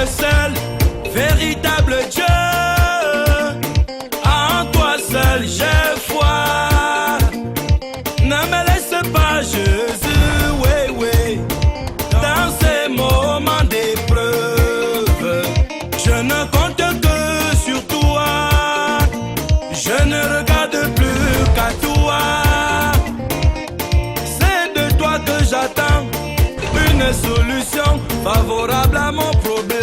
le seul véritable Dieu. En toi seul j'ai foi. Ne me laisse pas, Jésus, oui, oui, dans ces moments d'épreuve. Je ne compte que sur toi. Je ne regarde plus qu'à toi. C'est de toi que j'attends une solution favorable à mon problème.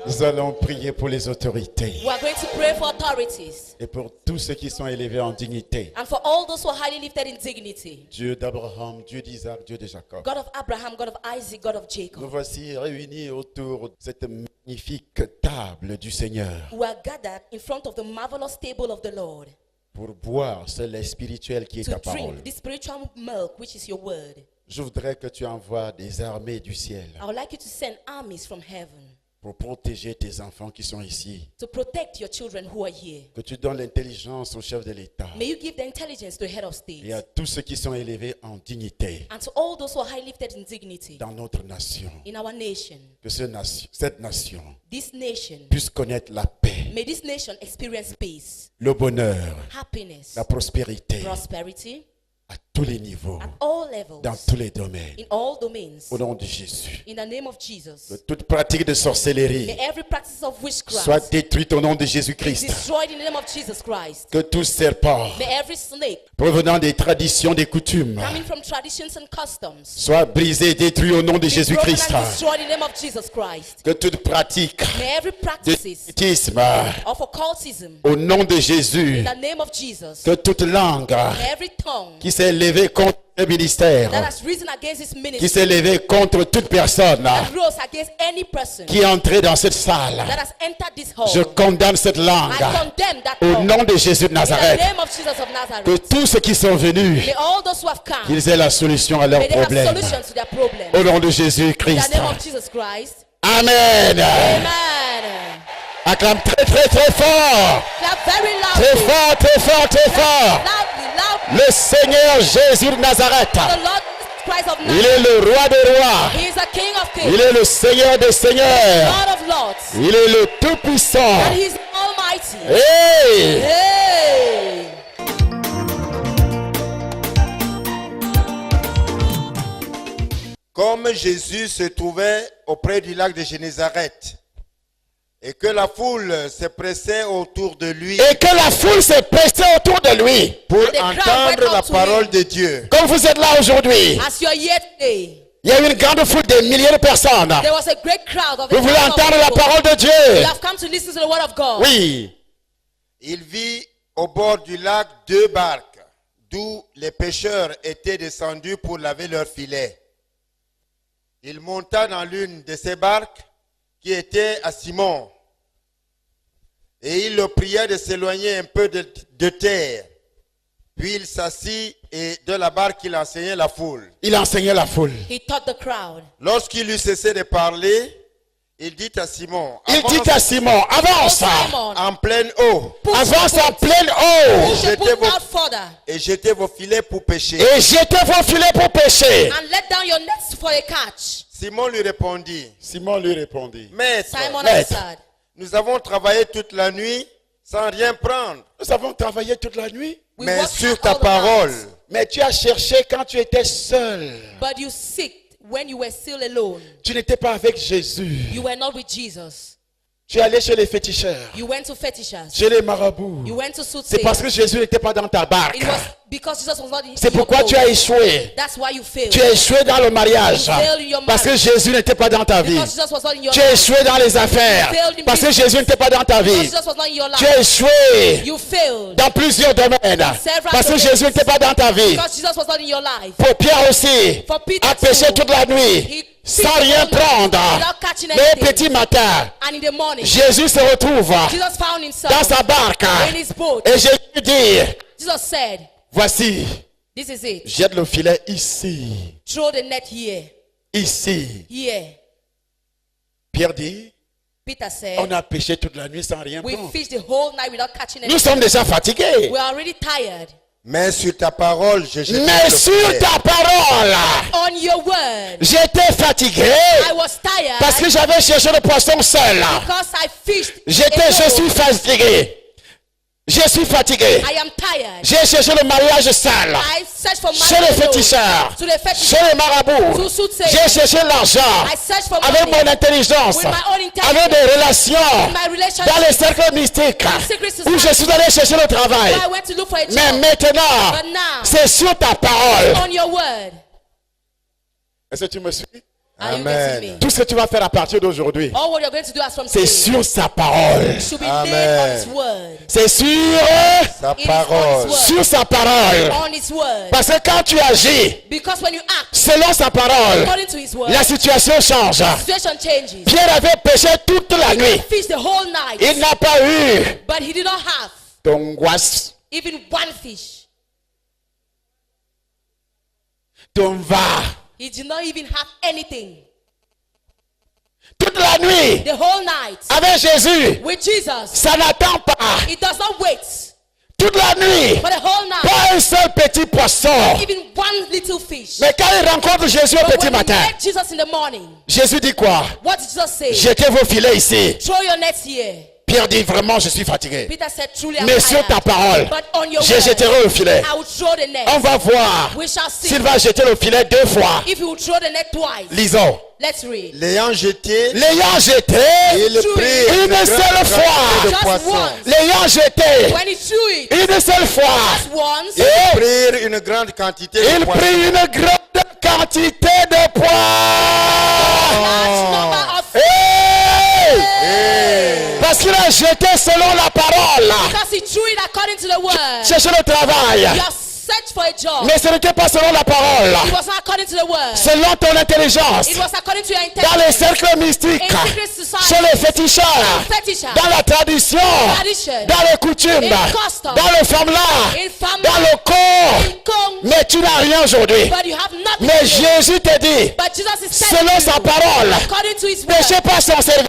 Nous allons prier pour les autorités. We are going to pray for authorities Et pour tous ceux qui sont élevés en dignité. and for all those who are highly lifted in dignity. Dieu d'Abraham, Dieu d'Isaac, Dieu de Jacob. God of Abraham, God of Isaac, God of Nous Jacob. voici réunis autour de cette magnifique table du Seigneur We are gathered in front of the marvelous table of the Lord pour boire ce lait spirituel qui est to ta parole. drink the spiritual milk, which is your word. Je voudrais que tu envoies des armées du ciel I would like you to send armies from heaven pour protéger tes enfants qui sont ici. to protect your children who are here. Que tu donnes l'intelligence au chef de l'État May you give the intelligence to the head of et à state tous ceux qui sont élevés en dignité and to all those who are highly lifted in dignity dans notre nation. in our nation. Que cette nation This nation, puisse connaître la paix, may this nation experience peace, le bonheur, happiness, la prospérité prosperity à tous les niveaux, at all levels, dans tous les domaines. in all domains. Au nom de Jésus. In the name of Jesus. Que toute pratique de sorcellerie May every practice of witchcraft soit détruite au nom de be Jésus-Christ. destroyed in the name of Jesus Christ. Que tout serpent May every snake provenant des traditions, des coutumes, coming from traditions and customs soit brisé et détruit au nom de be broken Jésus-Christ. and destroyed in the name of Jesus Christ. Que toute pratique May every de practices spiritisme, of occultism au nom de Jésus, in the name of Jesus. que toute langue May every tongue qui s'est levée contre le ministère, that has risen against his qui ministry s'est levée contre toute personne and rose against any person qui est entrée dans cette salle, that has entered this hall, je condamne cette langue I condemn that au tongue nom de Jésus de in the Nazareth. name of Jesus of Que Nazareth. tous ceux qui sont venus, May all those who have come, qu'ils aient la solution à leurs may they have problèmes. solutions to their problems. Au nom de In Jésus-Christ. the name of Jesus Christ. Amen. Amen. Acclame très très très fort. Clap very Très loudly. fort, très fort, très fort. Loudly, loudly. Le Seigneur Jésus de Nazareth. The Lord Christ of Il Nazareth. est le roi des rois. He is the King of Il Kings, est le Seigneur des seigneurs. Lord of Lords, Il est le Tout-Puissant. and He is Almighty. Hey! Hey! Comme Jésus se trouvait auprès du lac de Génézareth et que la foule se pressait autour de lui Et que la foule s'est pressée autour de lui. pour And the crowd entendre went la up to parole him. de Dieu. Comme vous êtes là aujourd'hui, As you are here today, il y a une grande foule de milliers de personnes. there was a great crowd of Vous voulez thousands of entendre la people. parole de You Dieu? have come to listen to the word of God. Oui. Il vit au bord du lac 2 barques d'où les pêcheurs étaient descendus pour laver leurs filets. Il monta dans l'une de ces barques qui était à Simon et il le pria de s'éloigner un peu de terre. Puis il s'assit et de la barque il enseignait la foule. Il enseignait la foule. He taught the crowd. Lorsqu'il eut cessé de parler, il dit à Simon, Il dit à Simon, avance. Oh, Simon, en pleine eau push Avance the en boat. pleine eau. Push the Jetez boat vos- out further et jetez vos filets pour pêcher. Et jetez vos filets pour pêcher. and let down your nets for a catch. Simon lui répondit, Simon lui répondit, Maître, Simon Maître. answered, nous avons travaillé toute la nuit sans rien prendre, nous avons travaillé toute la nuit, we mais worked sur hard ta all the parole, night, mais tu as cherché quand tu étais seul. but you seeked when you were still alone. Tu n'étais pas avec Jésus. You were not with Jesus. Tu es allé chez les féticheurs, You went to fetishes. chez les marabouts. You went to C'est parce que soothsayers. Jésus n'était pas dans ta barque. It was because Jesus was not in C'est your pourquoi boat. tu as échoué. That's why you failed. Tu as échoué dans le mariage. You failed in your Parce que marriage. Jésus n'était pas dans ta vie. Because Jesus was not in your Tu as life. échoué dans les affaires. failed in Parce que business. Jésus n'était pas dans ta Because vie. Jesus was not in your Tu as life. échoué You failed. dans plusieurs domaines. several Parce que domains. Jésus n'était pas dans ta vie. Because Jesus was not in your life. Pour Pierre aussi, For Peter a péché too. toute la nuit, He sans fished rien all night prendre. without catching Mais anything. petit matin, And in the morning, Jésus se retrouve Jesus found himself dans sa barque. in his boat. Et Jésus dit, Jesus said, voici, this is it. jette le filet ici, Throw the net here. ici. Here. Pierre dit, Peter said, on a péché toute la nuit sans rien we prendre. fished the whole night without catching Nous anything. sommes déjà fatigués. We are already tired. Mais sur ta parole, je jeterai Mais le sur filet. ta parole, On your word. j'étais fatigué I was tired parce que j'avais cherché le poisson seul. because I fished. Je alone. suis fatigué. Je suis fatigué. I am tired. J'ai cherché le mariage seul. I searched for Chez les money alone. féticheurs. To the Chez fetishers. les marabouts. To soothsayers. J'ai cherché l'argent. I searched for Avec money. mon intelligence. With my own intelligence. Avec des relations. My relationship. Dans les cercles mystiques. secret society. Où je suis allé chercher le travail. So I went to look for a Mais job. maintenant, But now, c'est sur ta parole. on your word. Est-ce que tu me suis? Are you Amen. getting me? Tout ce que tu vas faire à partir d'aujourd'hui, All what you're going to do as from c'est today sur sa parole. should be Amen. laid on His word. C'est sur Sa It is parole. on His sur sa parole. On His word. Parce que quand tu agis Because when you act selon sa parole, according to His word, la situation change. the situation changes. Pierre avait péché toute la nuit. Fished the whole night, Il n'a pas eu but he did not have d'angoisse, even one fish. d'enva. He did not even have anything. Toute la nuit The whole night avec Jésus, with Jesus, ça n'attend pas. it does not wait Toute la nuit, for the whole night, pas un seul petit poisson. even one little fish. Mais quand il rencontre Jésus au But petit when he matin, met Jesus in the morning, Jésus dit quoi? what did Jesus say? Jetez vos filets ici. Throw your nets here. Pierre dit vraiment, je suis fatigué. Peter said, truly I'm Mais sur ta tired. parole, But on your je word, jetterai le filet. I will throw the net. On va voir We shall see s'il va jeter le filet 2 fois. if you will throw the net twice. Lisons. Let's read. L'ayant jeté, L'ayant jeté il prit une grande seule fois. quantité de Just poissons. once. L'ayant jeté When he threw it une seule fois. just once, Et Ils prirent une grande quantité de il poissons. prit une grande quantité de poids. large number of Hey! Parce qu'il a jeté selon la parole. because he threw it according to the word. Cherchez le travail. You have searched for a job. Mais ce n'était pas selon la parole. It was not according to the word. Selon ton intelligence. It was according to your Dans les intelligence. cercles mystiques. In secret society. Chez les féticheurs. Fetisher. Dans la tradition. Tradition. Dans les coutumes. In custom. Dans le famla. In family. Dans le corps. In Kong. Mais tu n'as rien aujourd'hui. But you have nothing. Mais today. Jésus te dit, But Jesus is telling selon you, sa parole, according to his péchez word, pas son serviteur.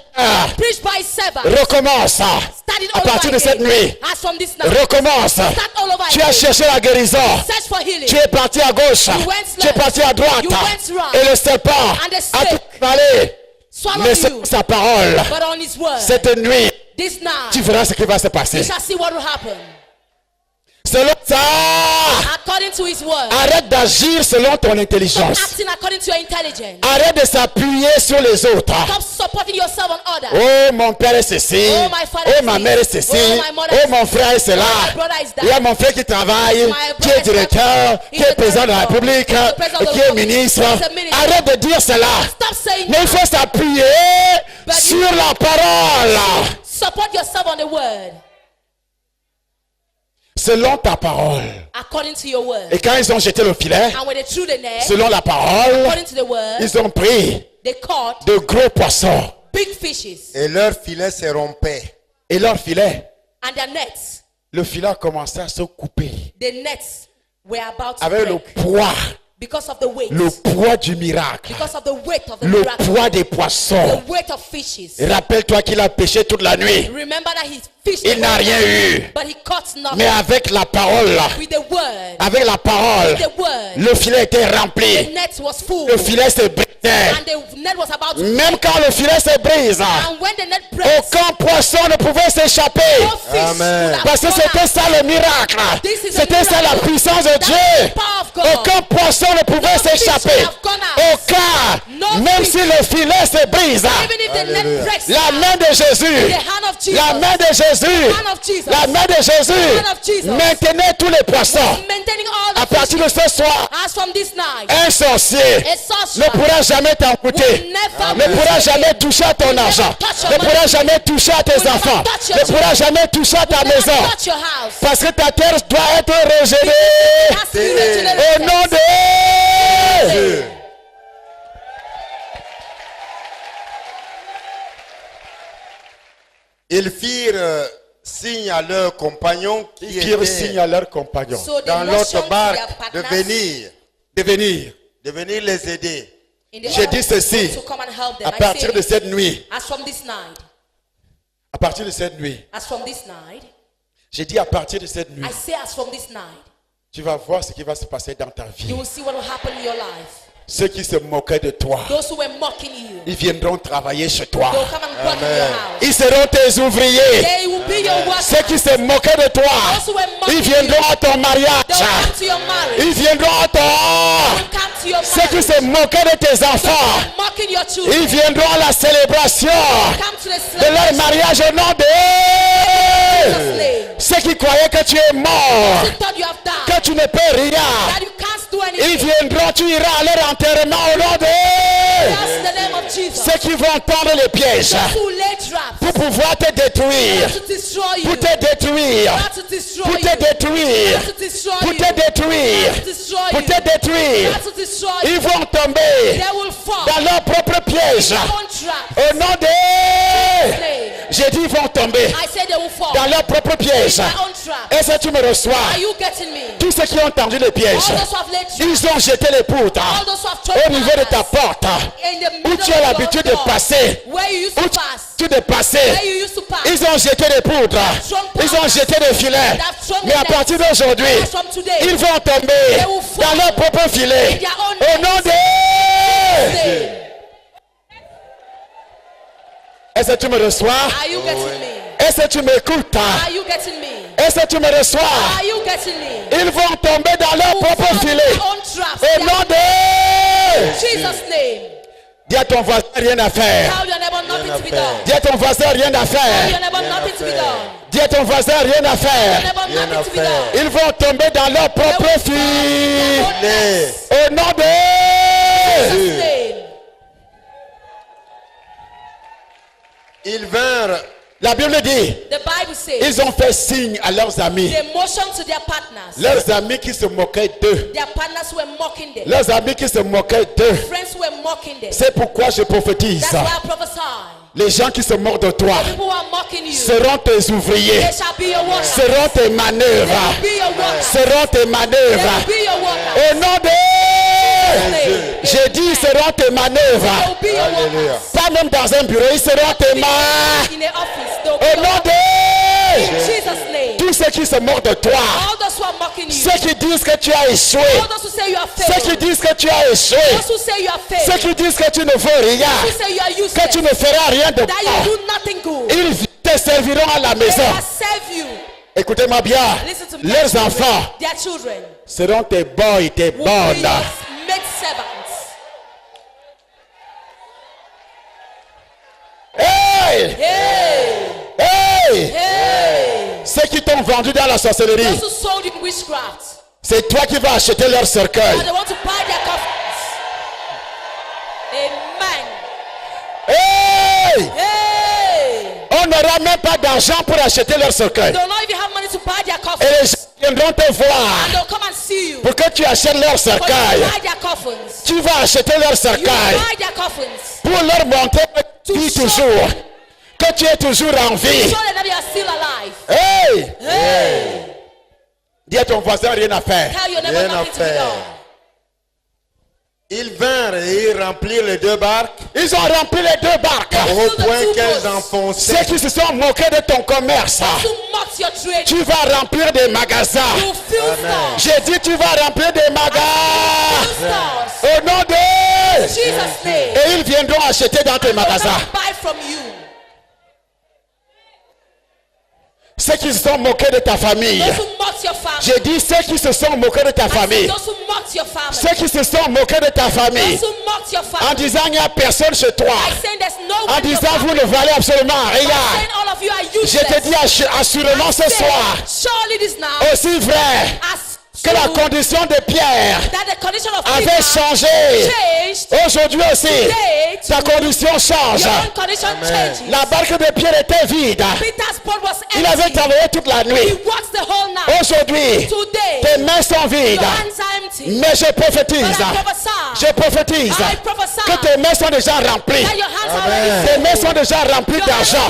preach by his servant. Recommence. Start it À all partir over de cette again. nuit. As from this night. Recommence. Start all over Tu as again. cherché la guérison. Search for healing. Tu es parti à gauche. You went Tu es left. parti à droite. You went right. Et le serpent And the a snake tout avalé. Swallow Mais you. selon sa parole, But on his word. cette nuit, This night. tu verras ce qui va se You passer. shall see what will happen. Selon ça, According to his word. arrête d'agir selon ton Stop intelligence. acting according to your intelligence. Arrête de s'appuyer sur les autres. Stop supporting yourself on others. Oh, mon père est ceci. Oh, my father Oh, is ma this. mère est ceci. Oh, my mother Oh, is mon frère est cela. Oh, my brother is that. Il y a mon frère qui travaille, My qui brother est is directeur, that. qui He's est the président de la director. République, He's the president of the qui est Republic. ministre. He's a minister. Arrête de dire cela. Stop saying Mais il that. faut s'appuyer But sur you- la parole. Support yourself on the word. Selon ta parole. According to your word. Et quand ils ont jeté le filet, And when they threw the net, selon la parole, according to the word, ils ont pris they caught de gros poissons. big fishes. Et leur filet se rompait. Et leur filet, And their nets, le filet a commencé à se couper. the nets were about to Avec le break poids, because of the weight. le poids du miracle. Because of the weight of the Le miracle. poids des poissons. The weight of fishes. Et rappelle-toi qu'il a pêché toute la nuit. Remember that he fished Il the n'a whole rien night, eu. but he caught nothing. Mais avec la parole, With the word, avec la parole, the word, le filet était the rempli. net was full. Le filet se brisait. And the net was about to Même quand le filet se brise, And when the net breaks, aucun poisson ne pouvait s'échapper. no fish Amen. would have Parce que gone c'était out. ça le miracle. This is a C'était ça la miracle. puissance de That's Dieu. the power of God. Aucun poisson ne pouvait No fish s'échapper. would have gone out. Aucun. No Même fish. si le filet se brise. Even if the Alléluia. net breaks, La out, main de Jésus. the hand of Jesus, La main de Jésus. hand of Jesus, La main de Jésus. hand of Jesus, Maintenez tous les poissons. maintaining all À the partir de fish. ce soir, As from this night, un sorcier a sorcerer ne pourra jamais t'encoûter. will never Ne pourra touch jamais you. toucher à ton Will argent. never touch your Ne pourra money. jamais toucher à tes Will never enfants. touch your Ne pourra jamais toucher à ta Will never maison. touch your house. Parce que ta terre doit être régénérée. It has to be regenerated. Au nom de Jésus. Ils firent signe à leurs compagnons qui Ils firent étaient signe à leurs compagnons So they dans motioned l'autre to their barque de partners venir, de venir. les aider. in the J'ai other dit ceci. to come and help them. À I partir say, de cette nuit, as from this night, à partir de cette nuit, as from this night, j'ai dit à partir de cette nuit, I say as from this night, Tu vas voir ce qui va se passer dans ta vie. You will see what will happen in your life. Ceux qui se moquaient de toi, Those who were mocking you, ils viendront travailler chez toi. they'll come and work in your house. Ils seront tes ouvriers. They will be your workers. Ceux qui se moquaient de toi, Those who were mocking ils viendront à ton They'll mariage. come to your marriage. Ils viendront à ton... They'll come to your Ceux qui marriage. se moquaient de tes enfants, Mocking your children. ils viendront à la célébration Come to the de leur celebration. mariage au nom de... Jesus' name. Ceux qui croyaient que tu es mort, You thought you have died. que tu ne peux rien, That you can't do ils anything. viendront, tu iras à leur enterrement au nom de... That's the name of Jesus. Ceux qui vont tendre les pièges Those who lay traps. pour pouvoir te détruire, To destroy you. pour te détruire, Not to destroy pour you. te détruire, Not to destroy pour you. te détruire, Not to destroy pour you. te détruire. Not to destroy you. Ils vont tomber They will fall. dans leur propre piège. On trap. Au nom de... J'ai dit ils vont tomber I said they will fall. dans leur propre piège. Their own trap. Est-ce que tu me reçois? Are you getting me? Tous ceux qui ont tendu les pièges, All those who have laid traps. ils ont jeté les poutres All those who have thrown au niveau de ta patterns porte in the où middle tu as of l'habitude de your door. passer. Where you used Où to pass. tu de passer. Where you used to pass. Ils ont jeté des poutres. Ils ont jeté des filets. Mais à partir d'aujourd'hui, As from today, ils vont tomber dans leur propre filet. Au nom de... say, Est-ce que tu me reçois? are you getting me? Est-ce que tu m'écoutes? Are you getting me? Est-ce que tu me reçois? Are you getting me? Ils vont tomber dans leur propre Fall in filet. their own traps. Au nom de... Jesus' name. Dis à ton voisin, rien à faire. Tell your neighbor nothing to be done. Dis à ton voisin, rien à Tell faire. your neighbor nothing to be done. Dis à ton voisin, rien à Tell faire. your neighbor nothing to be done. Ils vont tomber dans leur propre filet. Au nom de... Jesus' name. Ils vinrent La Bible dit, The Bible says ils ont fait signe à leurs amis. they motioned to their partners. Leurs amis qui se moquaient d'eux. Their partners were mocking them. Leurs amis qui se moquaient d'eux. Friends were mocking them. C'est pourquoi je prophétise. That's why I prophesy. Les gens qui se moquent de toi People who are mocking you, seront tes ouvriers. they shall be your workers. Seront tes They manœuvres. will be your workers. Seront tes They manœuvres. will be your workers. Au nom de... J'ai dit, ils seront tes They manœuvres. will be your workers. Pas même dans un bureau, ils seront tes mains. In the office, they will be Au your nom workers. de... In Jesus' name. Tous ceux qui se moquent de toi, All those who are mocking you, ceux qui disent que tu as échoué, all those who say you are ceux qui failed, disent que tu as échoué, those who say you are ceux failed, qui disent que tu ne vaux rien, who say you are que useless, tu ne feras rien de that bon, you do nothing good, ils te serviront à la they maison. will serve you. Écoutez-moi bien, Listen to me. leurs enfants Their children seront tes boys, tes will be bonnes. your maid servants. Hey! Hey! Hey! Hey! Ceux qui t'ont vendu dans la sorcellerie, Those who sold in witchcraft, c'est toi qui vas acheter leur cercueil. now they want to buy their coffins. Amen. Hey! Hey! On n'aura même pas d'argent pour acheter leur cercueil. They'll not even have money to buy their Et coffins. les gens viendront te voir And they'll come and see you. pour que tu achètes leur But you cercueil. buy their coffins. Tu vas acheter leur You cercueil buy their coffins. pour leur montrer que tu vis toujours, que tu es toujours en vie. Show them that you are still alive. Hey! Hey! Dis à ton voisin, rien à faire. Tell your neighbor Rien à nothing to be faire. done. Ils vinrent et ils remplirent les deux barques Ils ont rempli les deux barques. au point qu'elles enfonçaient. Ceux qui se sont moqués de ton commerce, To mock your trade, tu vas remplir des magasins. you fill stores. J'ai dit, tu vas remplir des magasins. Fill stores. Au nom de... Jesus' name. Et ils viendront acheter dans tes They'll magasins. come buy from you. Ceux qui se sont moqués de ta famille. Those who mocked your family. J'ai dit ceux qui se sont moqués de ta famille. Those who mocked your family. Ceux qui se sont moqués de ta famille. Those who mocked your family. En disant, il n'y a personne chez toi. I'm saying there's no En one in your disant, vous family. ne valez absolument I'm rien. saying all of you are Je useless. te dis assurément ce soir, Surely this now aussi vrai as que la true condition de Pierre that the condition of avait Peter changé. changed. Aujourd'hui aussi, Today, ta condition change. your own condition changes. La barque de Pierre était vide. Peter's boat was Il avait empty. travaillé toute la He nuit. works the whole night. Aujourd'hui, Today, tes mains sont vides. your hands are empty. Mais je prophétise, But I prophesy je prophétise I prophesy que tes mains sont déjà remplies. that your hands are already Tes mains sont déjà remplies d'argent,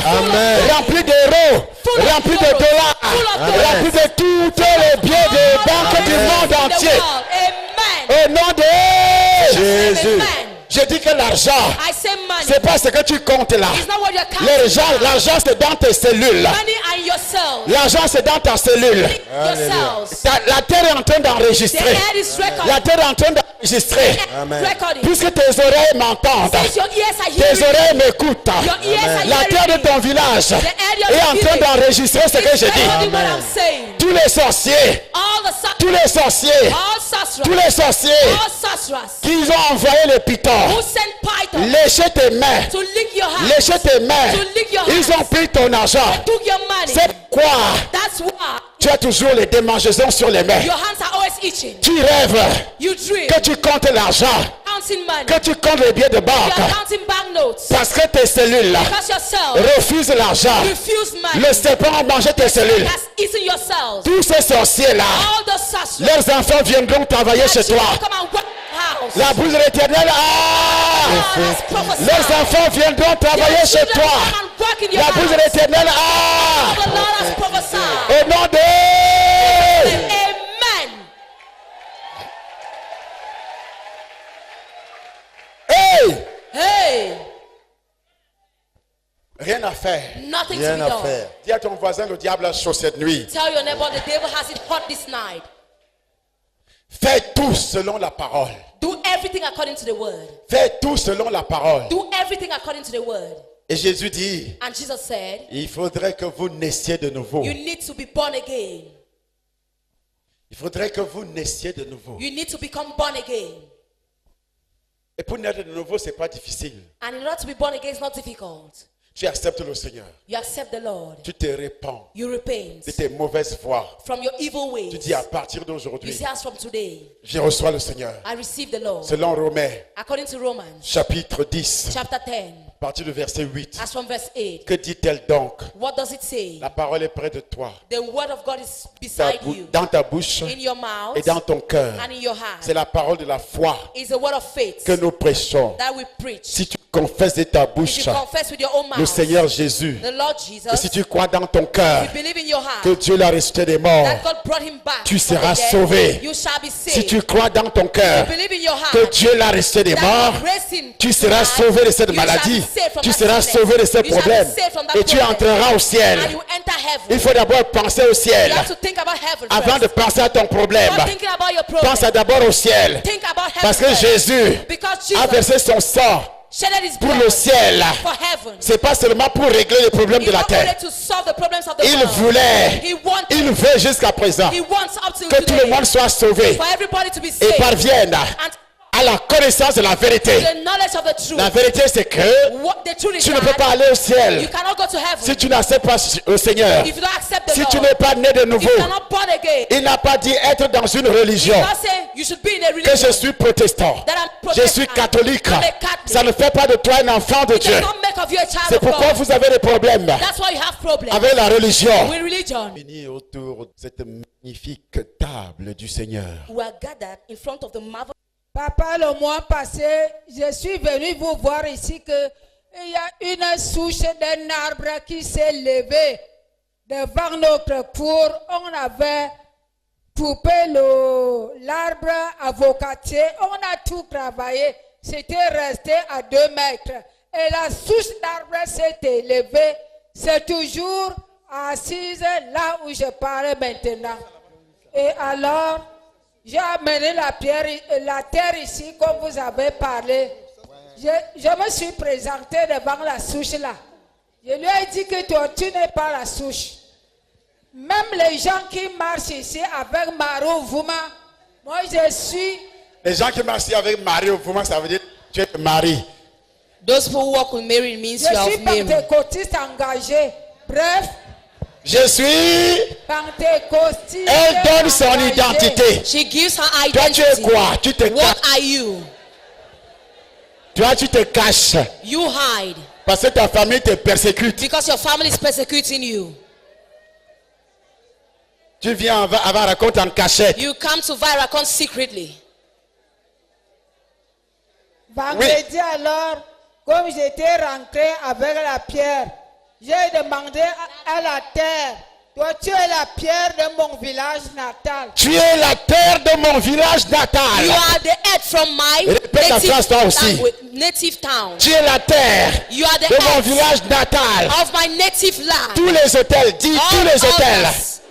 remplies d'euros, remplies de dollars, remplies de tous les biens des banques du monde in the entier. world. Amen. Au nom de Jésus. Amen. Je dis que l'argent, I say money. c'est pas ce que tu comptes là. It's not what you're counting. L'argent c'est dans tes cellules. Money are in your cells. L'argent c'est dans ta cellule. Your cells. La terre est en train The d'enregistrer. head is recording. La terre est en train d'enregistrer. Recording. Puisque tes oreilles m'entendent, Since your ears are tes hearing. oreilles m'écoutent. Your ears are La terre de hearing. ton village est en train d'enregistrer ce que je dis. Recording what I'm saying. Tous les sorciers, All the tous les sorciers, all sorcerers. tous les sorciers All sorcerers. qui ont envoyé les pitons, Who sent python lécher tes mains, to lick your hands. lécher tes mains. To lick your Ils hands. ont pris ton argent. Took your money. C'est pourquoi That's why tu as toujours les démangeaisons sur les mains. your hands are always itching. Tu rêves You dream. que tu comptes l'argent, Counting money. que tu comptes les billets de You banque, are counting banknotes. parce que tes cellules là Because your cells refusent l'argent. refuse money. Le serpent a mangé tes cellules. Has eaten your cells. Tous ces sorciers là, All the sorcerers. leurs enfants viendront travailler chez toi. Come and work in the house. La bouse de l'éternel, God has prophesied. leurs enfants viendront travailler Your chez children toi. come and work in your La bouse de house. l'éternel, The Lord has prophesied. au nom de... Amen. Hey! Hey, Rien à faire. nothing to Rien be à done. faire. Dis à ton voisin, le diable a chaud cette nuit. Tell your neighbor the devil has it hot this night. Fais tout selon la parole. Do everything according to the word. Fais tout selon la parole. Do everything according to the word. Et Jésus dit, And Jesus said, il faudrait que vous naissiez de nouveau. you need to be born again. Il faudrait que vous naissiez de nouveau. You need to become born again. Et pour naître de nouveau, c'est pas difficile. And in order to be born again, it's not difficult. Tu acceptes le Seigneur. You accept the Lord. Tu te répands You repent de tes mauvaises voies. from your evil ways. Tu dis à partir You d'aujourd'hui, say, as from today, je reçois le Seigneur. I receive the Lord. Selon Romains, According to Romans chapitre 10, chapter 10, à partir du verset 8. as from verse 8. Que dit-elle donc? What does it say? La parole est près de toi. The word of God is Ta beside bou- you, dans ta bouche in your mouth et dans ton cœur. and in your heart. C'est la parole de la foi It's the word of faith que nous prêchons. that we preach. Si tu confesses de ta If bouche you confess with your own le mouth Seigneur Jésus, the Lord et Jesus, si tu crois dans ton cœur you believe in your heart que Dieu l'a ressuscité des morts, that God brought him back tu from the seras dead, sauvé. you shall be Si saved. tu crois dans ton cœur You believe in your que heart Dieu l'a ressuscité des that morts, God raised him tu to seras life, sauvé de cette you shall maladie, be saved from tu that seras sickness. sauvé de ces You shall be problèmes saved from that et tu problem. entreras au ciel. And you enter heaven. Il faut d'abord penser au ciel You have to think about heaven avant de first. penser à ton problème. Not thinking about your problem. Pense d'abord au ciel Think about heaven parce que first. Jésus Because a Jesus versé son sang shedded his pour blood le ciel. for heaven. C'est pas seulement pour régler les problèmes He de la not terre. only to solve the problems of the Il world. voulait, He wanted. il veut jusqu'à présent He wants up to que tout le today monde soit sauvé for everybody to be et saved parvienne and à la connaissance de la vérité. the knowledge of the truth. La vérité, c'est que What the truth is tu ne peux that pas aller au you ciel cannot go to heaven si tu n'acceptes pas le Seigneur. if you don't accept the Si tu Lord. n'es pas né de If nouveau, you are not born again. il n'a pas dit être dans une He religion. not say you should be in a Que religion. je suis protestant, That I'm je Protestant. suis catholique. I'm a Catholic. Ça ne fait pas de toi un enfant de It Dieu. does not make of you a child C'est of pourquoi God. vous avez des problèmes That's why you have problems avec la religion. with religion. Unis autour de cette magnifique table du Seigneur. We are gathered in front of the marvel. Papa, le mois passé, je suis venu vous voir ici que il y a une souche d'un arbre qui s'est levé devant notre cour. On avait coupé l'arbre avocatier, on a tout travaillé. C'était resté à 2 mètres. Et la souche d'arbre s'est élevée. C'est toujours assise là où je parle maintenant. Et alors, j'ai amené la terre ici, comme vous avez parlé. Je me suis présenté devant la souche là. Je lui ai dit que toi, tu n'es pas la souche. Même les gens qui marchent ici avec Maro Vouma, moi je suis. Les gens qui marchent ici avec Marie, ça veut dire tu es Marie. Those who walk with Mary means Je you are suis of Mary. pentecôtiste engagé. Bref, Je suis. pentecôtiste. Elle donne son engagé. identité. She gives her Toi, tu es identity. quoi? Tu te What caches. are you? Toi, tu te caches. You hide Parce que ta famille te persécute. because your family is persecuting you. Tu viens avant raconte en cachette. You come to Viracon secretly. Vendredi alors, comme j'étais rentré avec la pierre, j'ai demandé à la terre Toi, tu es la pierre de mon village natal. Tu es la terre de mon village You natal. are the earth from my Répète la phrase toi aussi. native town. Tu es la terre You are the de mon earth village natal. of my native land. Tous les hôtels, dis tous All les hôtels. altars,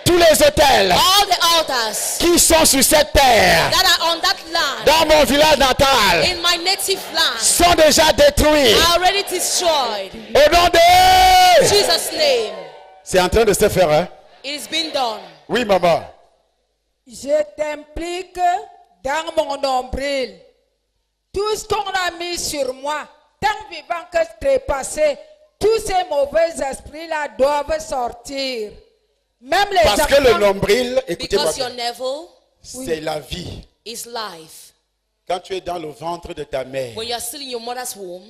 Tous les hôtels all the altars qui sont sur cette terre, that are on that land, dans mon village natal, in my native land, sont déjà détruits. are already destroyed. Au nom de... Jesus' name. C'est en train de se faire, hein? It is been done. Oui, maman. Je t'implique dans mon nombril. Tout ce qu'on a mis sur moi, tant vivant que trépassé, tous ces mauvais esprits-là doivent sortir. Même les Parce que le enfants- nombril, écoutez-moi, Because your navel c'est la vie. is life. Quand tu es dans le ventre de ta mère, When you are still in your mother's womb,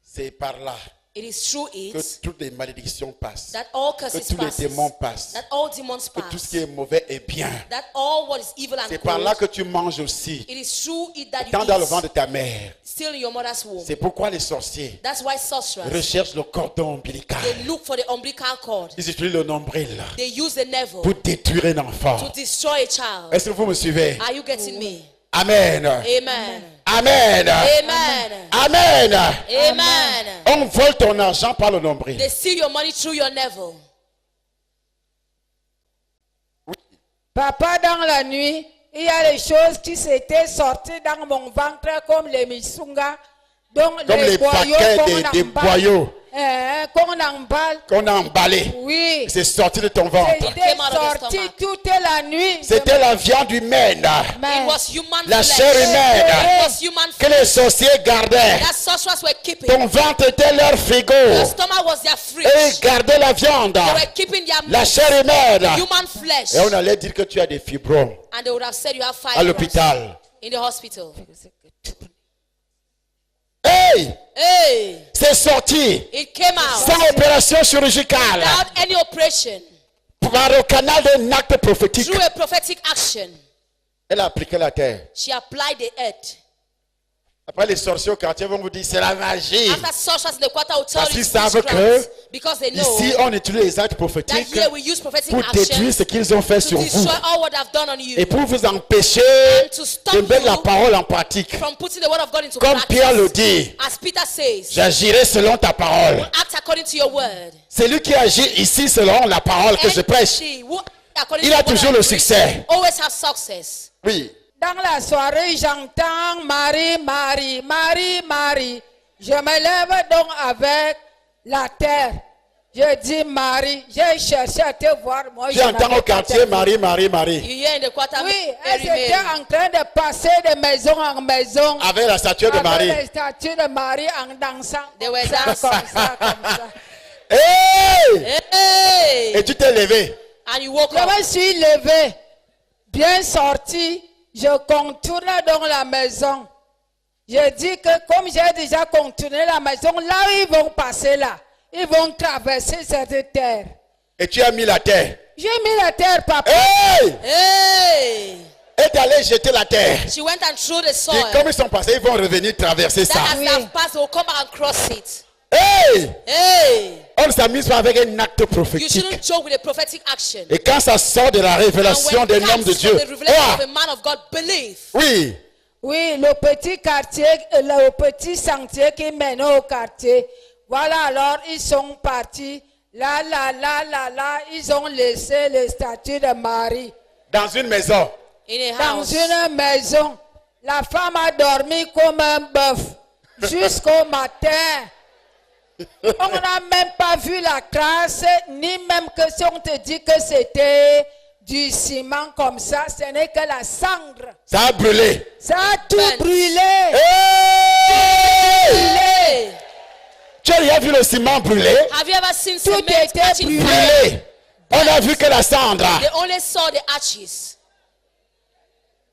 c'est par là it is through que it toutes les malédictions passent, that all que curses tous les pass, démons passent, that all demons que tout ce pass, qui est mauvais est bien. that all what is evil and C'est par là cold, que tu manges aussi. it is through it that you Tant dans le ventre eat, de ta mère. still in your mother's womb. C'est pourquoi les sorciers That's why sorcerers, recherchent le cordon ombilical. they look for the umbilical cord. Ils utilisent le nombril They use the navel pour détruire un enfant. to destroy a child. Est-ce que vous me suivez? Are you getting me? Amen. Amen. Amen. Amen. Amen. Amen. On vole ton argent par le nombril. They steal your money through your navel. Papa, dans la nuit, il y a des choses qui s'étaient sorties dans mon ventre comme les misunga, donc Comme les paquets des boyaux qu'on emballe. qu'on a emballés. Oui, C'est sorti de ton ventre. c'était Came out of the sorti stomach. toute la nuit. C'était la viande humaine, It was human la flesh. chair It humaine was human que les flesh sorciers gardaient. that sorcerers were keeping. Ton ventre était leur frigo. Their stomach was their fridge. Et ils gardaient la viande, They were keeping their la meat, chair humaine. human flesh. Et on allait dire que tu as des fibromes And they would have said you have à fibroids l'hôpital. in the hospital. Hey! Hey, C'est sorti it came out sans opération chirurgicale, without any operation, par le canal d'un acte prophétique. through a prophetic action. Elle a appliqué la terre. She applied the earth. Après, les sorciers au quartier vont vous dire c'est la magie. After sorcerers in the quarter will tell Parce you qu'ils it's savent witchcraft, que because they know ici, on utilise les actes that prophétiques here we use prophetic pour action détruire ce qu'ils ont fait to sur vous destroy all what I've done on you et pour vous empêcher and to stop de mettre la you parole en pratique. from putting the word of God into Comme Pierre le practice. dit, As Peter says, j'agirai selon ta parole. act according to your word. Celui qui agit ici selon la parole que je And prêche, she who, according il to a the word toujours I le preach, succès. always have success. Oui. Dans la soirée, j'entends Marie, Marie, Marie, Marie. Je me lève donc avec la terre. Je dis Marie, j'ai cherché à te voir. Moi, je J'entends n'avais au pas quartier de- Marie, Marie, Marie. You hear in the quarter, Oui, Mary, elles étaient Mary. en train de passer de maison en maison. Avec la statue de avec Marie. les statues de Marie en dansant. They were Comme ça, dancing. comme ça, comme ça. Hey! Hey! Et tu t'es levé. And you woke Je up. me suis levée, bien sorti, je contourne dans la maison. Je dis que comme j'ai déjà contourné la maison, là où ils vont passer là, ils vont traverser cette terre. Et tu as mis la terre. J'ai mis la terre, papa. Hey! Hey! Et tu allé jeter la terre. She went and threw the Et soil. comme ils sont passés, ils vont revenir traverser That ça. as they have passed, they will come back and cross it. Hey! Hey! On ne s'amuse pas avec un acte You prophétique. shouldn't joke with a prophetic action. Et quand ça sort de la And révélation when d'un it homme comes de from Dieu, the revelation ah, of a man of God, believe. oui, Oui, le petit quartier, le petit sentier qui mène au quartier. Voilà, alors ils sont partis. Là, ils ont laissé les statues de Marie. dans une maison. In a Dans house. une maison, la femme a dormi comme un bœuf jusqu'au matin. On n'a même pas vu la trace, ni même que si on te dit que c'était du ciment comme ça, ce n'est que la cendre. Ça a brûlé. Ça a tout Burnt. brûlé. Hey! Hey! Tu as déjà vu le ciment brûlé? Have you ever seen Tout cement était catching brûlé. fire? Brûlé. On a vu que la cendre. They only saw the ashes.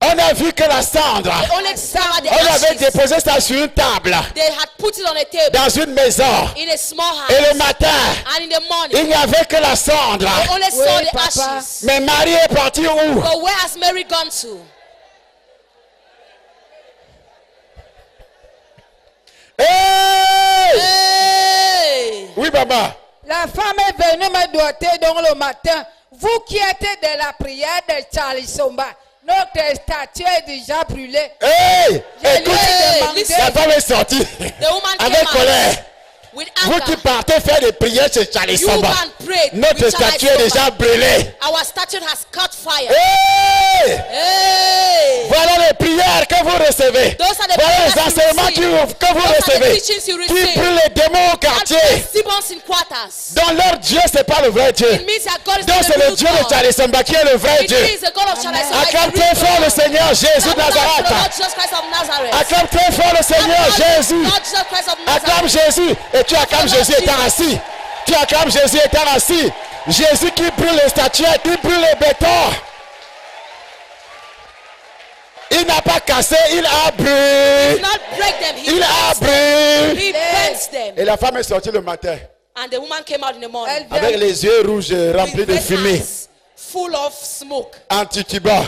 On a vu que la cendre. They only saw the On avait ashes. déposé ça sur une table, They had put it on a table dans une maison. in a small Et house. le matin, And in the morning, il n'y avait que la cendre. they only saw Oui, the papa. ashes. Mais Marie est partie où? But where has Mary gone to? Hey! Hey! Oui, maman. La femme est venue me doter donc le matin. Vous qui êtes de la prière de Charlie Somba, notre statue est déjà brûlée. Hey, Je lui écoute, ai demandé. la femme est sortie The woman came avec out colère. with Vous qui anger. partez faire des prières chez Charlie You Samba, can pray. notre with Charlie statue est déjà Somba. brûlée. Our statue has caught fire. Hey! Hey! Voilà les prières que vous recevez. Those are the Voilà prayers les you enseignements receive. que vous Those are the recevez. teachings you Qui receive. brûlent les démons au quartier. Demons in quarters. Dans leur Dieu, c'est pas le vrai Dieu. It means that God is Donc not c'est the le real Dieu de God. Charlie Samba qui est le vrai It Dieu. means the God of Charlie Somba is Acclame the très real fort le God. Seigneur Jésus de Acclame the Lord Nazareth. Jesus Christ of Nazareth. Acclame très fort le Seigneur Jésus. Lord Jesus Christ of Acclame Nazareth. Jésus. Et tu acclames Jésus étant assis. Tu acclames Jésus étant assis. Jésus qui brûle les statuettes, qui brûle les bétons. Il n'a pas cassé, il a brûlé. Not break them. He Il a burns them. brûlé. He burns them. Et la femme est sortie le matin And the woman came out in the morning. Elle vient. avec les yeux rouges remplis With de red fumée, eyes, full of smoke, en titubant.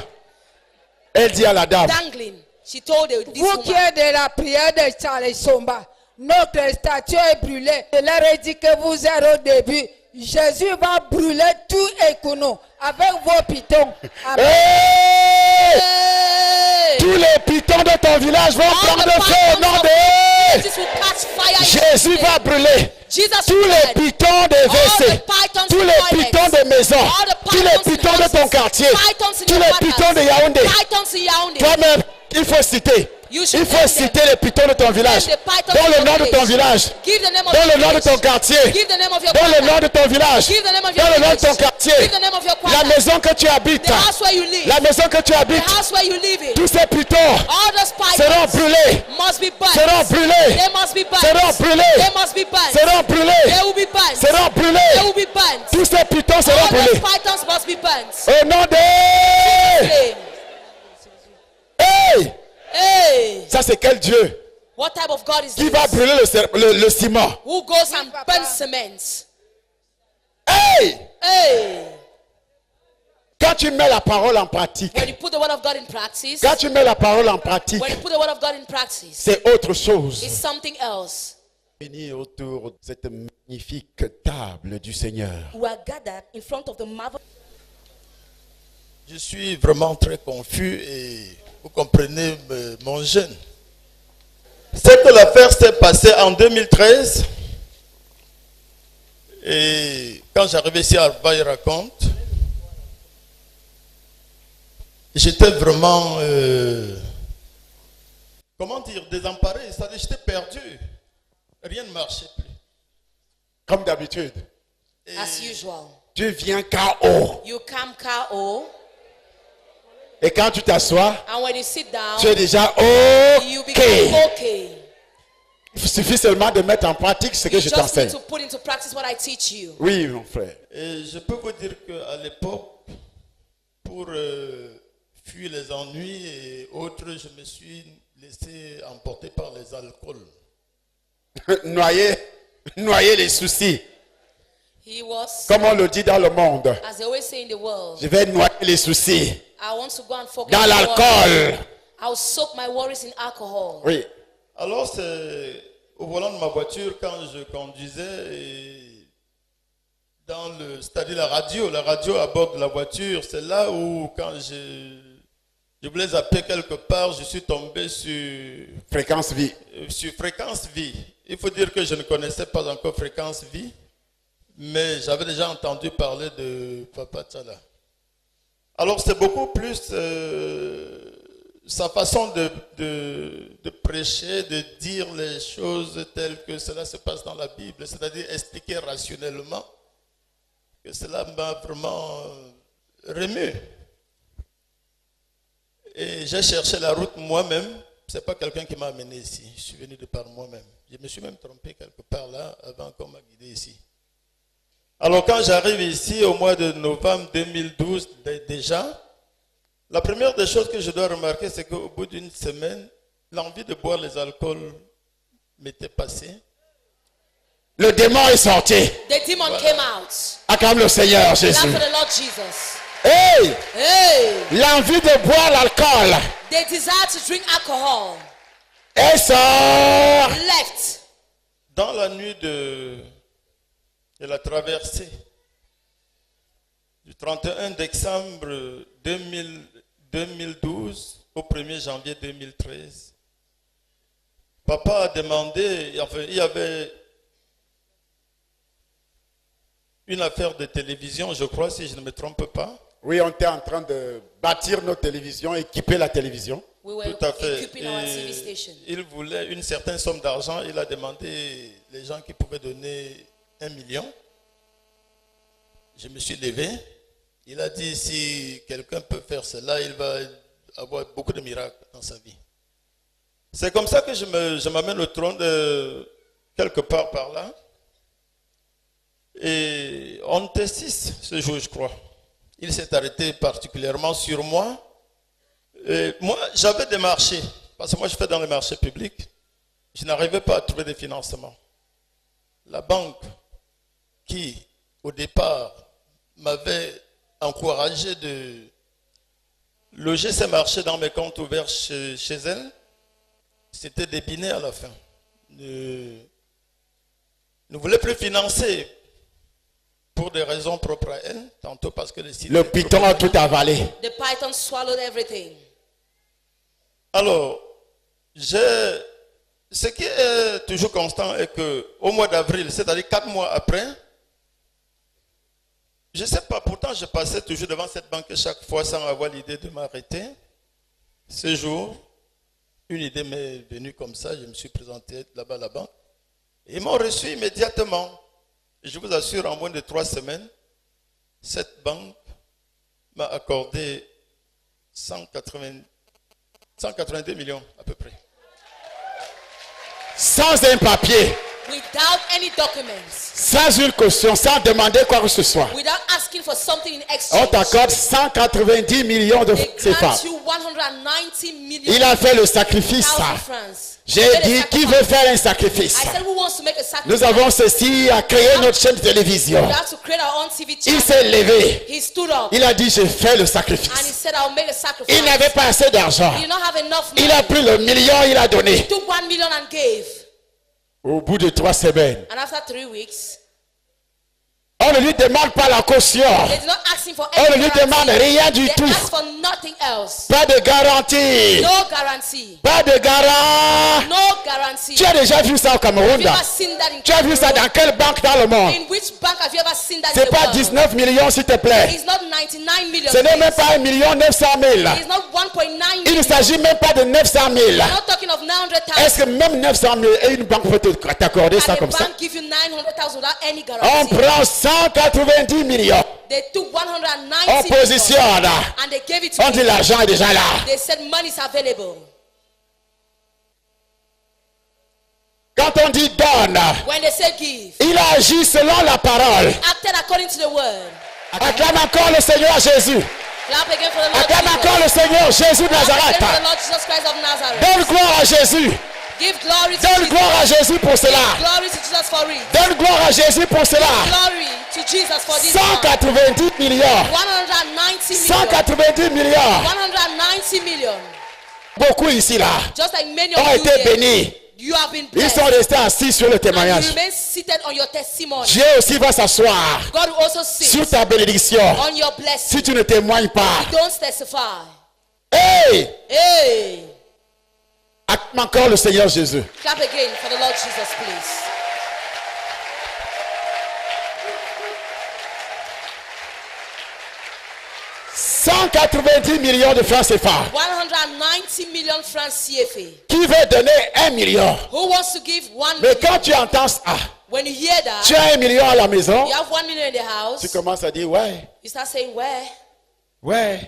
Elle dit à la dame, dangling. She told this Vous qui woman, êtes de la prière de Charlie Somba, notre statue est brûlée. Je leur ai dit que vous êtes au début. Jésus va brûler tout Ekounou avec vos pitons. Amen. hey! hey! Tous les pitons de ton village vont All prendre the feu au pythons nom of de Jesus will catch fire in Jésus Jesus' va name. brûler. Jesus Tous will les burn. pitons de All WC, the pythons tous in les toilets. pitons de maison, All the tous les pythons in pitons de ton houses. quartier, Pythons in tous your les quarters. pitons de Yaoundé. Pythons in Yaoundé. Toi-même, il faut citer. You should Il faut name citer them. les pitons de ton village. Name the pythons Dans of le your nom de ton village. village. Give the name of Dans your le nom de village. ton quartier. Give the name of your Dans le quarter. nom de ton village. Give the name of your Dans le nom de ton village. quartier. Give the name of your quarter. La maison que tu habites. The house where you live. La maison que tu The habites. house where you live in. Tous ces pitons All those seront pythons brûlés. must be burnt. Seront brûlés. They must be burnt. Seront brûlés. They must be burnt. Seront brûlés. They will be burnt. Seront They brûlés. will be burnt. Tous ces pitons seront All those brûlés. pythons must be burnt. Au nom de... Hey. Hey! Hey. Ça c'est quel Dieu What type of God is qui va this? brûler le ciment? Who goes and Papa. burns cement? Hey! Hey. Quand tu mets la parole en pratique, When you put the word of God in practice, quand tu mets la parole en pratique, when you put the word of God in practice, c'est autre chose. it's something else. Venir autour de cette magnifique table du Seigneur. We are gathered in front of the marvel. Je suis vraiment très confus et vous comprenez mon jeûne. C'est que l'affaire s'est passée en 2013 et quand j'arrivais ici à Vaille raconte, j'étais vraiment, comment dire, désemparé, c'est-à-dire j'étais perdu, rien ne marchait plus. Comme d'habitude, As usual. tu viens KO. You come KO, Et quand tu t'assois, and when you sit down, tu es déjà you OK. become okay. Il suffit seulement de mettre en pratique ce que You je just need t'enseigne. to put into practice what I teach you. Oui, mon frère. Et je peux vous dire qu'à l'époque, pour fuir les ennuis et autres, je me suis laissé emporter par les alcools. Noyer les soucis. He was, Comme on le dit dans le monde. as they always say in the world, Je vais noyer les soucis I want to go and forget dans my worries. l'alcool. I'll soak my worries in alcohol. Oui. Alors c'est au volant de ma voiture quand je conduisais et c'est-à-dire la radio à bord de la voiture, c'est là où quand je voulais zapper quelque part, je suis tombé sur Fréquence vie. Fréquence Vie. Il faut dire que je ne connaissais pas encore Fréquence Vie, mais j'avais déjà entendu parler de Papa Tchala. Alors c'est beaucoup plus sa façon de prêcher, de dire les choses telles que cela se passe dans la Bible, c'est-à-dire expliquer rationnellement, que cela m'a vraiment remué. Et j'ai cherché la route moi-même. Ce n'est pas quelqu'un qui m'a amené ici. Je suis venu de par moi-même. Je me suis même trompé quelque part là avant qu'on m'a guidé ici. Alors quand j'arrive ici au mois de novembre 2012 déjà, la première des choses que je dois remarquer, c'est qu'au bout d'une semaine, l'envie de boire les alcools m'était passée. Le démon est sorti. The demon came out. Acclame le Seigneur Jésus. Clap for the Lord Jesus. Hey! Hey! L'envie de boire l'alcool. They desire to drink alcohol. Elle sort. Left. Dans la nuit de et la traversée du 31 décembre 2012 au 1er janvier 2013. Papa a demandé, enfin, il y avait une affaire de télévision, je crois, si je ne me trompe pas. Oui, on était en train de bâtir nos télévisions, équiper la télévision. We were Tout à fait. equipping our TV Et station. il voulait une certaine somme d'argent. Il a demandé les gens qui pouvaient donner 1 million. Je me suis levé. Il a dit si quelqu'un peut faire cela, il va avoir beaucoup de miracles dans sa vie. C'est comme ça que je m'amène au trône de quelque part par là. Et on était 6 ce jour, je crois. Il s'est arrêté particulièrement sur moi. Et moi, j'avais des marchés, parce que moi je fais dans les marchés publics. Je n'arrivais pas à trouver des financements. La banque qui, au départ, m'avait encouragé de loger ces marchés dans mes comptes ouverts chez elle, s'était débiné à la fin. Ne voulait plus financer pour des raisons propres à elle, tantôt parce que Le python a tout avalé. The python swallowed everything. Alors, ce qui est toujours constant est qu'au mois d'avril, c'est-à-dire 4 mois après, je ne sais pas, pourtant je passais toujours devant cette banque chaque fois sans avoir l'idée de m'arrêter. Ce jour, une idée m'est venue comme ça, je me suis présenté là-bas à la banque. Ils m'ont reçu immédiatement. Je vous assure, en moins de 3 semaines, cette banque m'a accordé 182 millions à peu près. Sans un papier, Without any documents. sans une caution, sans demander quoi que ce soit. Without asking for something in On exchange. t'accorde 190 millions de They CFA. grant you 190 million Il a fait le sacrifice. francs. J'ai dit, qui veut faire un sacrifice? I said, who wants to make a sacrifice? Nous avons ceci à créer notre chaîne de télévision. We have to create our own TV Il channel. s'est levé. He stood up Il a dit, je fais le and he sacrifice. said, I'll make a sacrifice. Il n'avait pas assez d'argent. He did not have enough money. Il a pris le million, il a donné. He took 1 million and gave. Au bout de 3 semaines, And after 3 weeks, on ne lui demande pas la caution. they did not ask him for On ne any lui demande guarantee. rien du They tout. asked for nothing else. Pas de garantie. No guarantee. Pas de garant. No guarantee. Tu as déjà vu ça au Cameroun? Have you ever seen that in Tu as vu ça dans quelle banque dans le monde? In which bank have you ever seen that in C'est the pas world? 19 millions, s'il te plaît. It's not 99 million. Ce n'est même please. pas 1,9 It's not 1.9 Il ne million. s'agit même pas de 900 000. We're not talking of 900,000. Est-ce que même 900 000 et une banque peut t'accorder ça Can a comme ça? bank give you 900,000 without any On guarantee? prend 190 millions. They took 190 On million positionne. and they gave it to On dit me. l'argent est déjà là. They said money is available. Quand on dit donne, When they say give, il a agi selon la parole. acted according to the word. Acclame encore le Seigneur Jésus. Clap again for the Lord Acclame Jesus. encore le Seigneur Jésus de Clap again Nazareth. for the Lord Jesus Christ of Nazareth. Donne gloire à Jésus. Give glory to Donne Jesus. gloire à Jésus pour cela. Glory to Jesus for it. Donne gloire à Jésus pour cela. Glory to Jesus for this. one. 190 millions. 190 million. 190 millions. 190 million. Beaucoup ici là Just like many ont of you été here, bénis. you have been Ils blessed. sont restés assis sur le And you témoignage. remain seated on your testimony. Dieu aussi va s'asseoir God will also sit sur ta bénédiction on your blessing. si tu ne témoignes pas. Don't testify. Hey! Hey! Acclame encore le Seigneur Jésus. Clap again for the Lord Jesus, please. « 190 millions de francs CFA. 190 million francs CFA. Qui veut donner 1 million? Who wants to give 1 Mais million? quand tu entends ça, When you hear that, tu as 1 million à la maison, you have 1 million in the house, tu commences à dire, ouais, you start saying, ouais, where?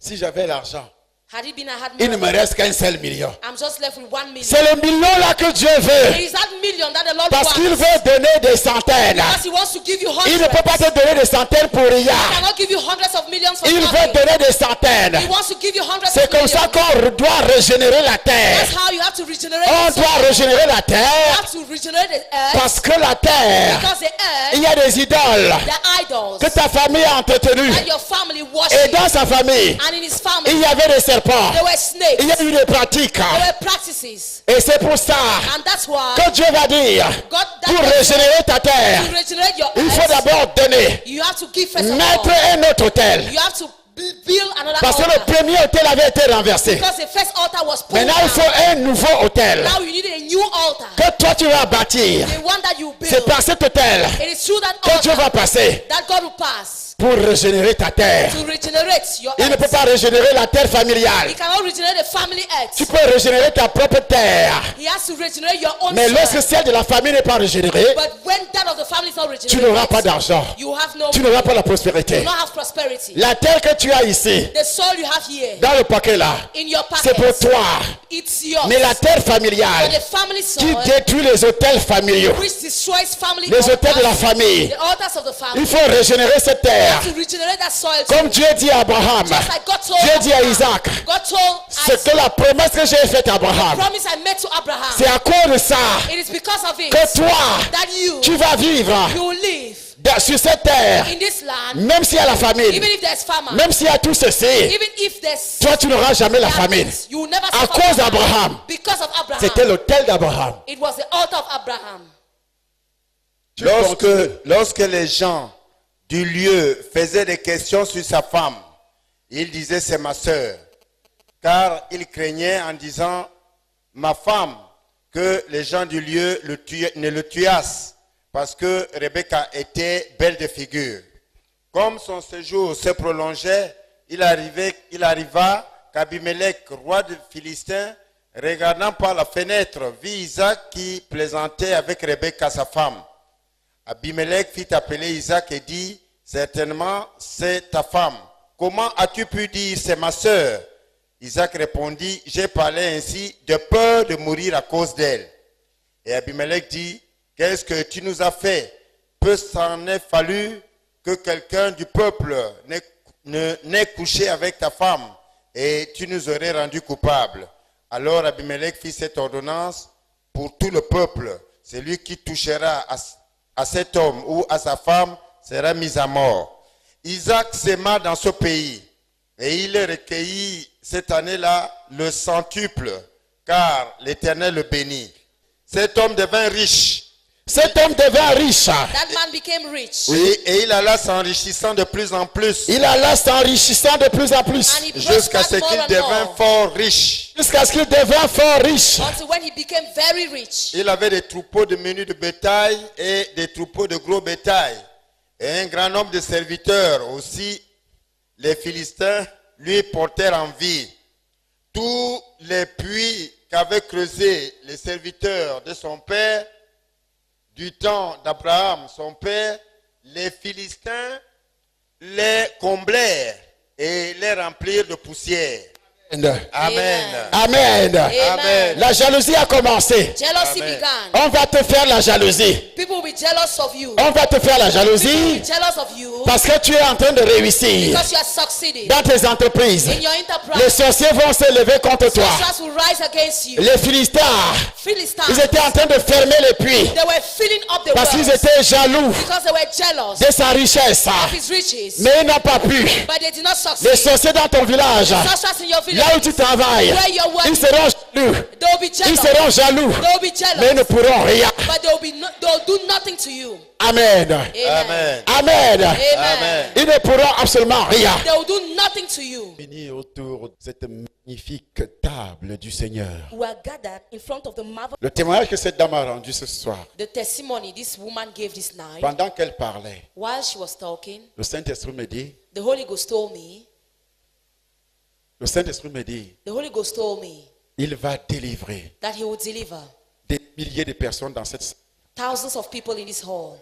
si j'avais l'argent, Had it been I had il ne me money, reste qu'un seul million. I'm just left with 1 million. C'est le million là que Dieu veut. It is that million that the Lord Parce wants. qu'il veut donner des centaines. Because he wants to give you Il ne hundreds. peut pas te donner des centaines pour rien. He cannot give you hundreds of millions for Il veut nothing. donner des centaines. He wants to give you hundreds C'est of comme ça millions. qu'on doit régénérer la terre. That's how you have to regenerate On the soil. doit régénérer la You terre have to regenerate the earth. parce que la terre, Because the earth, il y a des idoles the idols que ta famille a entretenues. that your family Et worship. dans sa famille, And in his il family, y avait des serpents. there were snakes. Il y a eu des pratiques. There were practices. Et c'est pour ça And that's why que Dieu va dire, God Pour régénérer ta terre, to regenerate your il faut earth, d'abord donner. you have to give first of Mettre all. un autre autel. You have to build another Parce que le altar. premier autel avait été renversé. Because the first altar was pulled Maintenant, il faut down. un nouveau autel Now you need a new altar. que toi tu vas bâtir. The one that you C'est build. par cet autel It is through that que Dieu altar va passer that God will pass pour régénérer ta terre. to regenerate your Il ne peut earth. pas régénérer la terre familiale. He cannot regenerate the family Tu earth. peux régénérer ta propre terre. He has to regenerate your own Mais lorsque soil. celle de la famille n'est pas régénérée, But when that of the family is not tu n'auras pas regenerated, d'argent. you have no, Tu n'auras pas la prospérité. you don't have prosperity. La terre que tu as ici, The soil you have here dans le paquet là, in your c'est pour pocket, toi. it's yours. Mais la terre But familiale the family qui soil, détruit les hôtels familiaux, which destroys family les hôtels de la altars, famille, the altars of the family, il faut régénérer cette you terre. have to regenerate that soil. Comme Dieu dit à Abraham, Just like God told Dieu dit à Abraham, Isaac, God told c'est Isaac, que la promesse que j'ai faite à Abraham, promise I made to Abraham. c'est à cause de ça It is because of it que toi, that tu vas vivre you will live sur cette terre, in this land, même s'il y a la famine, even if there's famine, même s'il y a tout ceci, even if there's toi tu n'auras jamais la famine. darkness, you will never À suffer cause famine. d'Abraham. Because of Abraham. C'était l'autel d'Abraham. It was the altar of Abraham. Lorsque les gens du lieu faisaient des questions sur sa femme, il disait c'est ma sœur, car il craignait en disant ma femme que les gens du lieu ne le tuassent, parce que Rebecca était belle de figure. Comme son séjour se prolongeait, il arriva qu'Abimelech, roi des Philistins, regardant par la fenêtre, vit Isaac qui plaisantait avec Rebecca sa femme. Abimelech fit appeler Isaac et dit, certainement c'est ta femme. Comment as-tu pu dire c'est ma sœur? Isaac répondit, j'ai parlé ainsi de peur de mourir à cause d'elle. Et Abimelech dit, qu'est-ce que tu nous as fait? Peu s'en est fallu que quelqu'un du peuple n'ait couché avec ta femme et tu nous aurais rendu coupables. Alors Abimelech fit cette ordonnance pour tout le peuple. Celui qui touchera à cet homme ou à sa femme sera mis à mort. Isaac s'aima dans ce pays et il recueillit cette année-là le centuple, car l'Éternel le bénit. Cet homme devint riche. Cet homme devint riche. That man became rich. Oui, et il alla s'enrichissant de plus en plus, Il alla s'enrichissant de plus en plus, And he jusqu'à ce prospered qu'il more and devint more, fort riche. jusqu'à ce qu'il devint fort riche. until when he became very rich. Il avait des troupeaux de menus de bétail et des troupeaux de gros bétail. Et un grand nombre de serviteurs aussi. Les Philistins lui portèrent envie. Tous les puits qu'avaient creusés les serviteurs de son père, du temps d'Abraham, son père, les Philistins les comblèrent et les remplirent de poussière. Amen. Amen. Amen. La jalousie a commencé. Jealousy Amen. began. On va te faire la jalousie. People will be jealous of you. On va te faire la People will jalousie be jealous of you parce que tu es en train de réussir because you are succeeding dans tes entreprises. in your Les enterprise. sorciers vont se lever contre toi. Sorcerers will rise against you. Les Philistins, Philistines, ils étaient en train de fermer les puits they were filling up the parce qu'ils wells étaient jaloux because they were jealous de sa richesse. of his riches. Mais ils n'ont pas pu. But they did not Les succeed. sorciers dans ton village, Sorcerers in your là où village, tu travailles, where you're ils working, seront jaloux. they will be Ils jealous. seront jaloux. They will be Mais ils jealous. ne pourront rien. But they will do nothing to you. Amen. Amen. Amen. Amen. Ils ne pourront absolument rien. They will do nothing to you. Venir autour de cette magnifique table du Seigneur. We are gathered in front of the marvel. Le témoignage que cette dame a rendu ce soir, The testimony this woman gave this night, pendant qu'elle parlait, while she was talking, le Saint-Esprit me dit, the Holy Ghost told me, the Holy Ghost told me il va délivrer that he would deliver des milliers de personnes dans cette salle, thousands of people in this hall.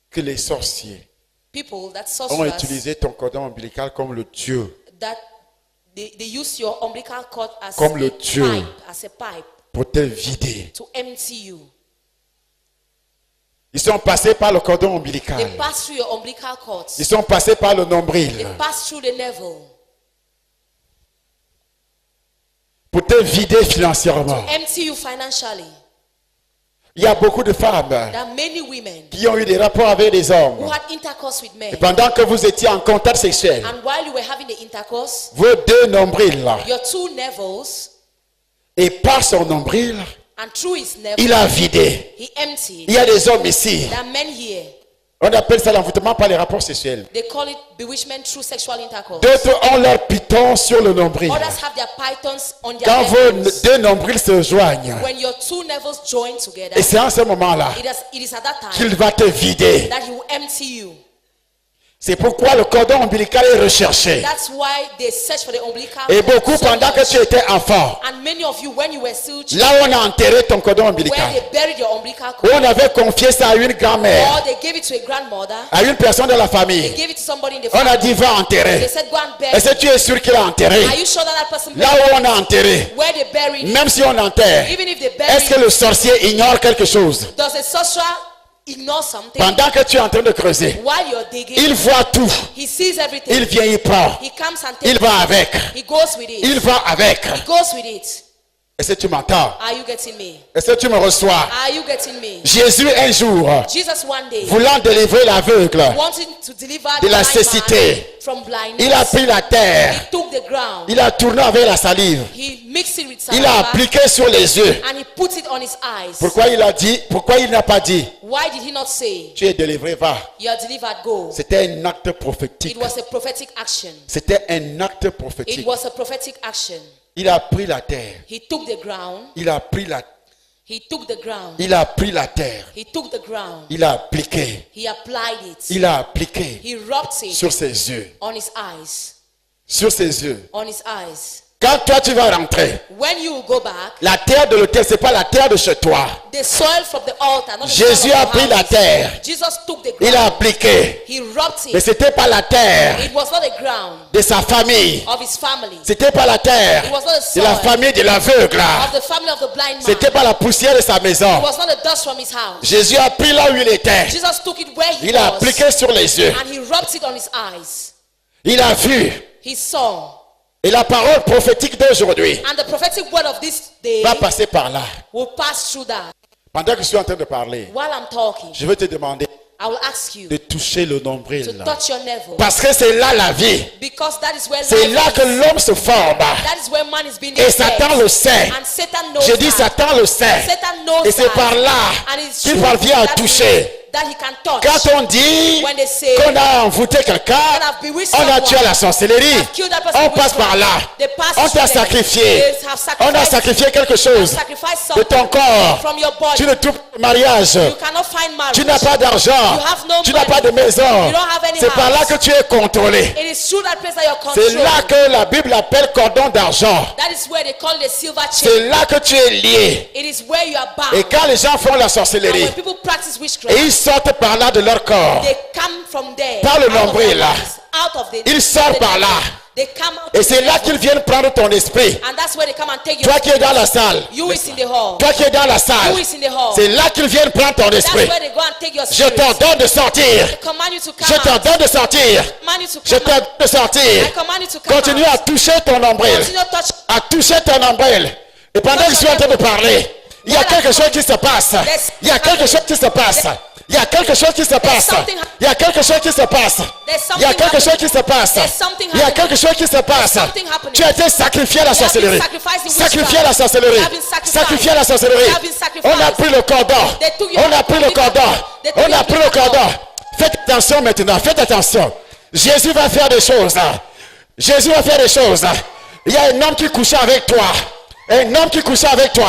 que les sorciers People that ont sorcerers, utilisé ton cordon ombilical comme le Dieu, that they use your umbilical cord as Comme le a Dieu. pipe pour te vider. to empty you. Ils sont passés par le cordon They ombilical. pass through your umbilical cords. Ils sont passés par le nombril They pass through the navel pour te vider financièrement. empty you financially. Il y a beaucoup de femmes There are many women qui ont eu des rapports avec des who hommes. had intercourse with men. Et pendant que vous étiez en contact sexuel, And while you were having the intercourse, vos deux nombrils, your two navels, et par son nombril, And through his navel, il a vidé. he emptied. Il y a des hommes ici. There are men here. On appelle ça l'envoûtement par les rapports sexuels. They call it bewitchment through sexual intercourse. D'autres ont leur python sur le nombril. Others have their pythons on their Quand vos navels. deux nombrils se joignent, When your two navels join together, et c'est en ce moment-là it is at that time qu'il va te vider. that he will empty you. C'est pourquoi le cordon ombilical est recherché. That's why they search for the umbilical Et cord beaucoup so pendant que much. tu étais enfant, And many of you, when you were still children, là où on a enterré ton cordon where ombilical, they buried your umbilical où cord, on avait confié ça à une grand-mère, or they gave it to a grandmother, à une personne de la they famille, gave it to somebody in the on a family. dit va They enterrer. said, go and bury Est-ce que it. tu es sûr qu'il a enterré? Are you sure that that person Là buried où on a enterré, where they buried it? même si on enterre, Even if they buried est-ce que le sorcier ignore quelque chose? does a sorcerer ignore something? Pendant que tu es en train de creuser, While you're digging, il voit tout. he sees everything. Il vient, il prend. He comes and takes Il va avec. it. He goes with it. Il va avec. He goes with it. Est-ce que tu m'entends? Are you getting me? Est-ce que tu me reçois? Are you getting me? Jésus un jour, Jesus one day, voulant délivrer l'aveugle wanting to deliver de la blind cécité, man from blindness, il a pris la terre, he took the ground, il a tourné avec la salive, he mixed it with il a saliva, appliqué sur les yeux. and he put it on his eyes. Pourquoi il a dit, pourquoi il n'a pas dit, Why did he not say, tu es délivré, va? you are delivered, go? C'était un acte prophétique. It was a prophetic action. C'était un acte It prophétique. was a prophetic action. Il a pris la terre. He took the ground, Il a pris la, he took the ground, il a pris la terre. he took the ground, Il a appliqué. he applied it, Il a appliqué he rubbed it sur ses yeux. on his eyes, Sur ses yeux. on his eyes. Quand toi tu vas rentrer, When you go back, la terre de l'autel, c'est pas la terre de chez toi. the soil from the altar, not the Jésus soil a of the pris la house. terre. Jesus took the Il ground, a appliqué. he rubbed Mais it. c'était pas la terre It was not the ground de sa famille. of his family. C'était pas la terre It was not the de la soil famille de l'aveugle. of the family of the blind man. C'était pas la poussière de sa maison. It was not the dust from his house. Jésus a pris là où il était. Jesus took it where he Il a was, appliqué sur les yeux. and he rubbed it on his eyes. Il a vu. He saw. Et la parole prophétique d'aujourd'hui And the prophetic word of this day va passer par là. will pass through that. Pendant que je suis en train de parler, While I'm talking, je vais te demander I will ask you de toucher le to nombril. touch your navel. Parce que c'est là la vie. Because that is where C'est life là que is. l'homme se forme. That is where man is being Et Satan led. le sait. And Satan knows Je dis that. Satan le sait. Satan knows Et c'est that. par là And it's qu'il true parvient à that toucher. that he can touch. Quand on dit When they say qu'on a envoûté quelqu'un, that have bewitched on a someone, tué à la sorcellerie. have killed that person On with passe par witchcraft, là. they pass On through t'a there. sacrifié. They have On a sacrificed, sacrifié quelque chose sacrificed de ton something corps. from your body. Tu ne trouves pas de mariage. You cannot find marriage. Tu n'as pas d'argent. You have no Tu n'as money. pas de maison. You don't have any C'est par là house. que tu es contrôlé. It is through that place that you're C'est controlled. là que la Bible appelle cordon d'argent. That is where they call it a silver chain. C'est là que tu es lié. It is where you are bound. Et quand les gens font la And sorcellerie, when people practice witchcraft, et ils sortent par là de leur corps, they come from there. Par le out of nombril, their là. bodies, out of the, ils sortent par là. They come out Et of c'est the là devil. qu'ils viennent prendre ton esprit. And that's where they come and take your Toi qui es dans la salle, You is in the hall. toi qui es dans la salle, You is in the hall. c'est là qu'ils viennent prendre ton That's esprit. where they go and take your Je spirit. t'ordonne de sortir. I command you to come Je out. t'ordonne de sortir. I command you to Je come out. t'ordonne de sortir. I command you to come Continue out. à toucher ton nombril. Continue to touch. À toucher ton nombril. Et pendant que je suis en train de parler, il y a quelque chose qui se passe. Il y a quelque chose qui se passe. Il y a quelque chose qui se passe. Il y a quelque chose qui se passe. Il y a quelque chose qui se passe. Il y a quelque chose qui se passe. Tu as été sacrifié à la sorcellerie. Sacrifié à la sorcellerie. Sacrifié à la sorcellerie. On a pris le cordon. On a pris le cordon. On a pris le cordon. Faites attention maintenant. Faites attention. Jésus va faire des choses. Jésus va faire des choses. Il y a un homme qui couchait avec toi. Un homme qui couchait avec toi.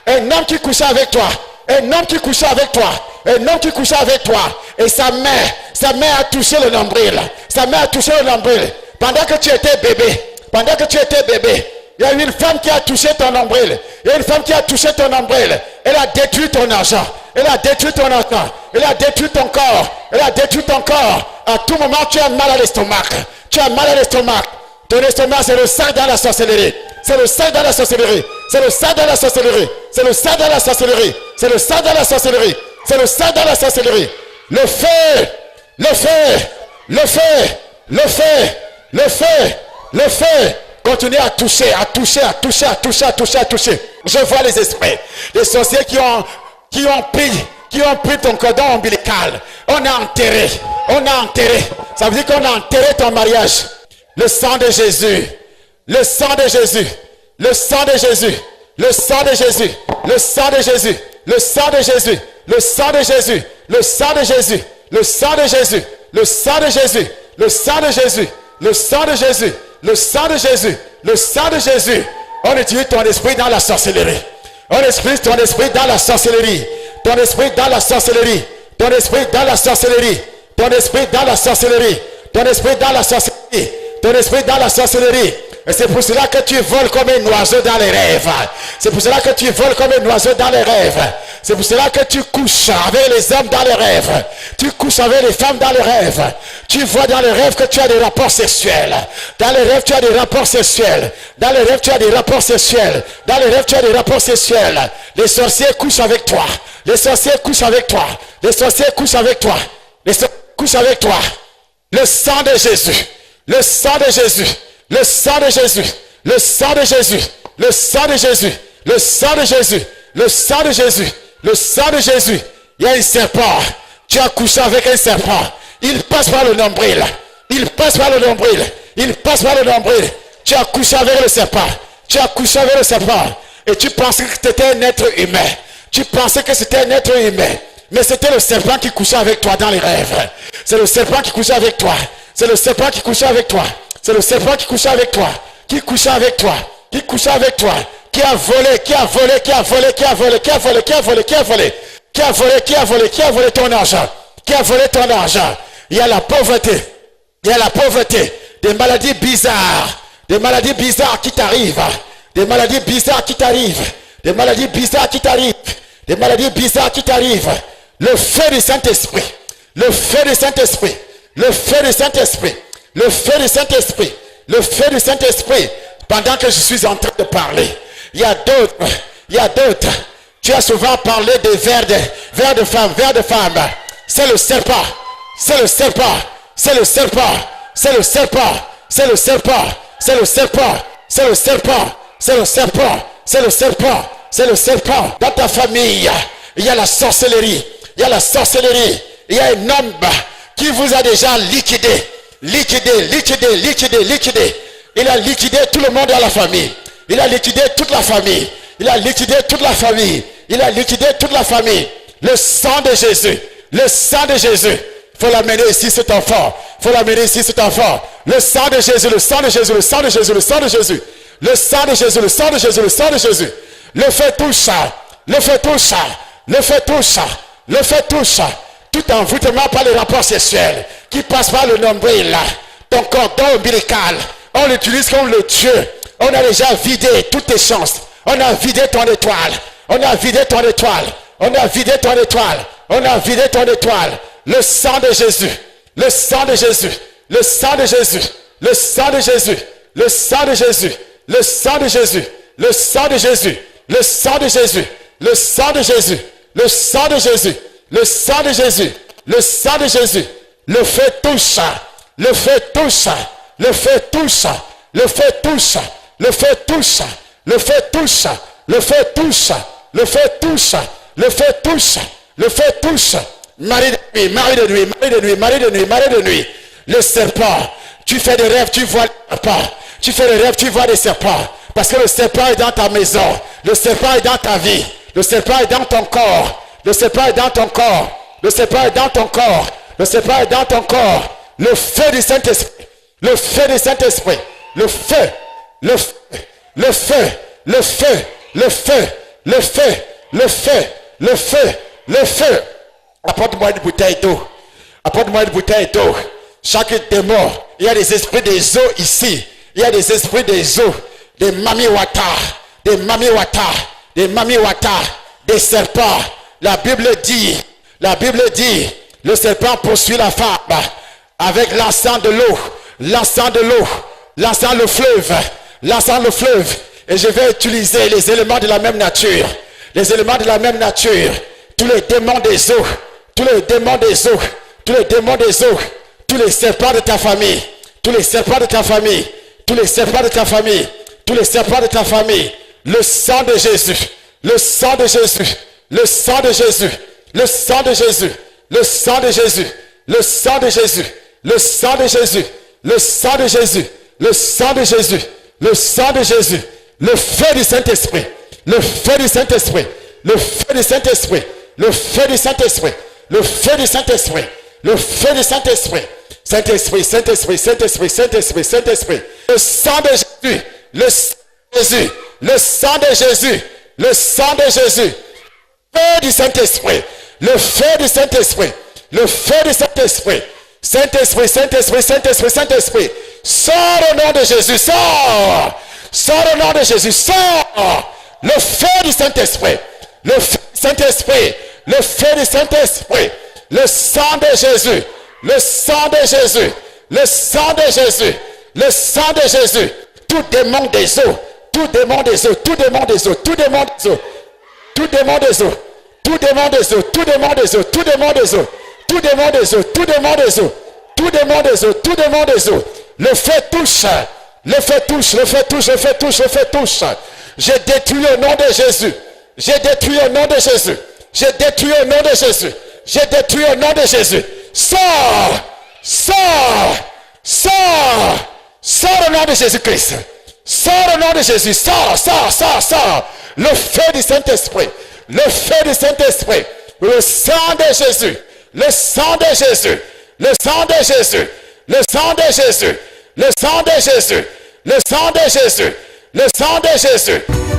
Un homme qui couchait avec toi. Un homme qui couchait avec toi. Un homme qui couchait avec toi. Et sa main a touché le nombril. Sa main a touché le nombril. Pendant que tu étais bébé. Pendant que tu étais bébé. Il y a une femme qui a touché ton nombril. Il y a une femme qui a touché ton nombril. Elle a détruit ton argent. Elle a détruit ton argent. Elle a détruit ton corps. Elle a détruit ton corps. À tout moment, tu as mal à l'estomac. Tu as mal à l'estomac. Ton estomac, c'est le sang dans la sorcellerie. C'est le sang dans la sorcellerie. C'est le sang dans la sorcellerie. C'est le sang dans la sorcellerie. C'est le sang dans la sorcellerie. C'est le sang dans la sorcellerie. Le feu. Le feu. Le feu. Le feu. Le feu. Le feu. Continuez à toucher, à toucher, à toucher, à toucher, à toucher, à toucher. Je vois les esprits. Les sorciers qui ont pris ton cordon ombilical. On a enterré. On a enterré. Ça veut dire qu'on a enterré ton mariage. Le sang de Jésus. Le sang de Jésus. Le sang de Jésus. le sang de Jésus, le sang de Jésus, le sang de Jésus, le sang de Jésus, le sang de Jésus, le sang de Jésus, le sang de Jésus, le sang de Jésus, le sang de Jésus, le sang de Jésus, le sang de Jésus. On utilise ton esprit dans la sorcellerie. On utilise ton esprit dans la sorcellerie. Ton esprit dans la sorcellerie. Ton esprit dans la sorcellerie. Ton esprit dans la sorcellerie. Ton esprit dans la sorcellerie. Ton esprit dans la sorcellerie. Et c'est pour cela que tu voles comme un oiseau dans les rêves. C'est pour cela que tu voles comme un oiseau dans les rêves. C'est pour cela que tu couches avec les hommes dans les rêves. Tu couches avec les femmes dans les rêves. Tu vois dans les rêves que tu as des rapports sexuels. Dans les rêves, tu as des rapports sexuels. Dans les rêves, tu as des rapports sexuels. Dans les rêves, tu as des rapports sexuels. Les sorciers couchent avec toi. Les sorciers couchent avec toi. Les sorciers couchent avec toi. Les sorciers couchent avec toi. Le sang de Jésus. Le sang de Jésus. Le sang de Jésus. Le sang de Jésus. Le sang de Jésus. Le sang de Jésus. Le sang de Jésus. Le sang de Jésus. Il y a un serpent. Tu as couché avec un serpent. Il passe par le nombril. Il passe par le nombril. Il passe par le nombril. Tu as couché avec le serpent. Tu as couché avec le serpent. Et tu pensais que c'était un être humain. Tu pensais que c'était un être humain. Mais c'était le serpent qui couchait avec toi dans les rêves. C'est le serpent qui couchait avec toi. C'est le serpent qui couchait avec toi. C'est le serpent qui couchait avec toi. Qui couchait avec toi. Qui couchait avec toi. Qui a volé, qui a volé, qui a volé, qui a volé, qui a volé, qui a volé, qui a volé. Qui a volé, qui a volé, qui a volé ton argent. Qui a volé ton argent. Il y a la pauvreté. Il y a la pauvreté. Des maladies bizarres. Des maladies bizarres qui t'arrivent. Des maladies bizarres qui t'arrivent. Des maladies bizarres qui t'arrivent. Des maladies bizarres qui t'arrivent. Le feu du Saint-Esprit. Le feu du Saint-Esprit. Le feu du Saint-Esprit. Le feu du Saint-Esprit. Le feu du Saint-Esprit. Pendant que je suis en train de parler, il y a d'autres. Il y a d'autres. Tu as souvent parlé de vers de femme. C'est le serpent. C'est le serpent. C'est le serpent. C'est le serpent. C'est le serpent. C'est le serpent. C'est le serpent. C'est le serpent. C'est le serpent. C'est le serpent. Dans ta famille, il y a la sorcellerie. Il y a la sorcellerie. Il y a un homme qui vous a déjà liquidé. Liquidé. Il a liquidé tout le monde dans la famille. Il a liquidé toute la famille. Il a liquidé toute la famille. Il a liquidé toute la famille. Le sang de Jésus. Le sang de Jésus. Il faut l'amener ici cet enfant. Il faut l'amener ici cet enfant. Le sang de Jésus. Le sang de Jésus. Le sang de Jésus. Le sang de Jésus. Le sang de Jésus. Le sang de Jésus. Le sang de Jésus. Le feu touche. Le feu touche. Le feu touche. Le feu touche. Tout envoûtement par les rapports sexuels qui passent par le nombril. Ton cordon ombilical. On l'utilise comme le Dieu. On a déjà vidé toutes tes chances. On a vidé ton étoile. On a vidé ton étoile. On a vidé ton étoile. On a vidé ton étoile. Le sang de Jésus. Le sang de Jésus. Le sang de Jésus. Le sang de Jésus. Le sang de Jésus. Le sang de Jésus. Le sang de Jésus. Le sang de Jésus. Le sang de Jésus. Le sang de Jésus. Le sang de Jésus. Le sang de Jésus. Le feu touche. Le feu touche. Le feu touche. Le feu touche. Le feu touche. Le feu touche. Le feu touche. Le feu touche. Le feu touche. Le feu touche. Marie de nuit, Marie de nuit, Marie de nuit, Marie de nuit, Marie de nuit. Le serpent. Tu fais des rêves, tu vois des serpents. Tu fais des rêves, tu vois des serpents. Parce que le serpent est dans ta maison. Le serpent est dans ta vie. Le serpent est dans ton corps. Le serpent est dans ton corps. Le serpent est dans ton corps. Le serpent est dans ton corps. Le feu du Saint-Esprit. Le feu du Saint-Esprit. Le feu. Le feu. Le feu. Le feu. Le feu. Le feu. Le feu. Le feu. Le feu. Apporte-moi une bouteille d'eau. Apporte-moi une bouteille d'eau. Chaque démon, il y a des esprits des eaux ici. Il y a des esprits des eaux. Des mamiwata. Des mamiwata. Des mamiwata. Des serpents. La Bible dit, le serpent poursuit la femme avec l'encens de l'eau, l'encens de l'eau, l'encens le fleuve, l'encens le fleuve. Et je vais utiliser les éléments de la même nature, les éléments de la même nature, tous les démons des eaux, tous les démons des eaux, tous les démons des eaux, tous les serpents de ta famille, tous les serpents de ta famille, tous les serpents de ta famille, tous les serpents de ta famille, le sang de Jésus, le sang de Jésus. Le sang de Jésus, le sang de Jésus, le sang de Jésus, le sang de Jésus, le sang de Jésus, le sang de Jésus, le sang de Jésus, le sang de Jésus, le feu du Saint-Esprit, le feu du Saint-Esprit, le feu du Saint-Esprit, le feu du Saint-Esprit, le feu du Saint-Esprit, le feu du Saint-Esprit, Saint-Esprit, Saint-Esprit, Saint-Esprit, Saint-Esprit, Saint-Esprit, le sang de Jésus, le sang de Jésus, le sang de Jésus, le sang de Jésus, feu du Saint-Esprit, le feu du Saint-Esprit, le feu du Saint-Esprit, Saint-Esprit, Saint-Esprit, Saint-Esprit, Saint-Esprit, sors au nom de Jésus, sors, sors au nom de Jésus, sors, le feu du Saint-Esprit, le feu du Saint-Esprit, le feu du Saint-Esprit, le sang de Jésus, le sang de Jésus, le sang de Jésus, le sang de Jésus, tout démon des eaux, tout démon des eaux, tout démon des eaux, tout démon des eaux, tout démon des eaux, tout démon des eaux, tout démon des eaux, tout démon des eaux, tout démon des eaux, tout démon des eaux, tout démon des eaux, tout démon des eaux, le feu touche, le feu touche, le feu touche, le feu touche, le feu touche. J'ai détruit au nom de Jésus, j'ai détruit au nom de Jésus, j'ai détruit au nom de Jésus, j'ai détruit au nom de Jésus. Sors, sors, sors, sors au nom de Jésus-Christ. Sors au nom de Jésus, sors, sors, sors, sors. Le feu du Saint-Esprit, le feu du Saint-Esprit, le sang de Jésus, le sang de Jésus, le sang de Jésus, le sang de Jésus, le sang de Jésus, le sang de Jésus, le sang de Jésus.